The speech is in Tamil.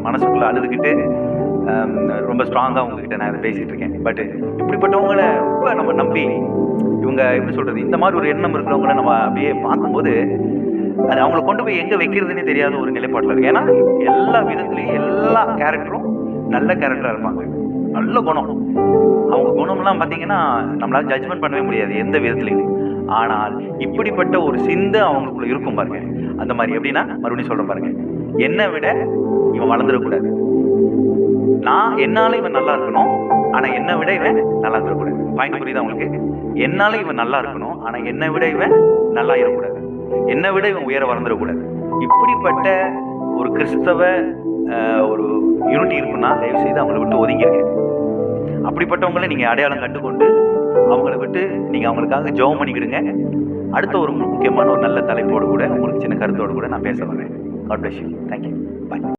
மனசுக்குள்ளே அழுதுகிட்டு ரொம்ப ஸ்ட்ராங்காக உங்ககிட்ட நான் இதை பேசிகிட்டு இருக்கேன். பட் இப்படிப்பட்டவங்களை ரொம்ப நம்ம நம்பி இவங்க எப்படி சொல்கிறது, இந்த மாதிரி ஒரு எண்ணம் இருக்கிறவங்கள நம்ம அப்படியே பார்க்கும்போது அது அவங்கள கொண்டு போய் எங்கே வைக்கிறதுனே தெரியாத ஒரு நிலைப்பாட்டில் இருக்கு. ஏன்னா எல்லா விதத்துலேயும் எல்லா கேரக்டரும் நல்ல கேரக்டராக இருப்பாங்க, நல்ல குணம். அவங்க குணம்லாம் பார்த்தீங்கன்னா நம்மளால ஜட்ஜ்மெண்ட் பண்ணவே முடியாது எந்த விதத்துலையும். ஆனால் இப்படிப்பட்ட ஒரு சிந்தை அவங்களுக்குள்ள இருக்கும் பாருங்க. அந்த மாதிரி எப்படின்னா மறுபடியும் சொல்கிறேன் பாருங்க, என்னை விட இவன் வளர்ந்துடக்கூடாது, நான் என்னால இவன் நல்லா இருக்கணும், ஆனால் என்னை விட இவன் நல்லா இருக்கக்கூடாது. பாயிண்ட் புரியுதா உங்களுக்கு? என்னால இவன் நல்லா இருக்கணும், ஆனால் என்னை விட இவன் நல்லா இருக்கக்கூடாது, என்னை விட இவன் உயர வளர்ந்துடக்கூடாது. இப்படிப்பட்ட ஒரு கிறிஸ்தவ ஒரு யூனிட்டி இருக்குன்னா தயவு செய்து அவங்கள விட்டு ஒதுங்கிருங்க. அப்படிப்பட்டவங்களை நீங்கள் அடையாளம் கண்டுகொண்டு அவங்கள விட்டு நீங்கள் அவங்களுக்காக ஜெபம் பண்ணிக்கிடுங்க. அடுத்த ஒரு முக்கியமான ஒரு நல்ல தலைப்போடு கூட உங்களுக்கு சின்ன கருத்தோடு கூட நான் பேச வரேன். God bless you. Thank you. Bye.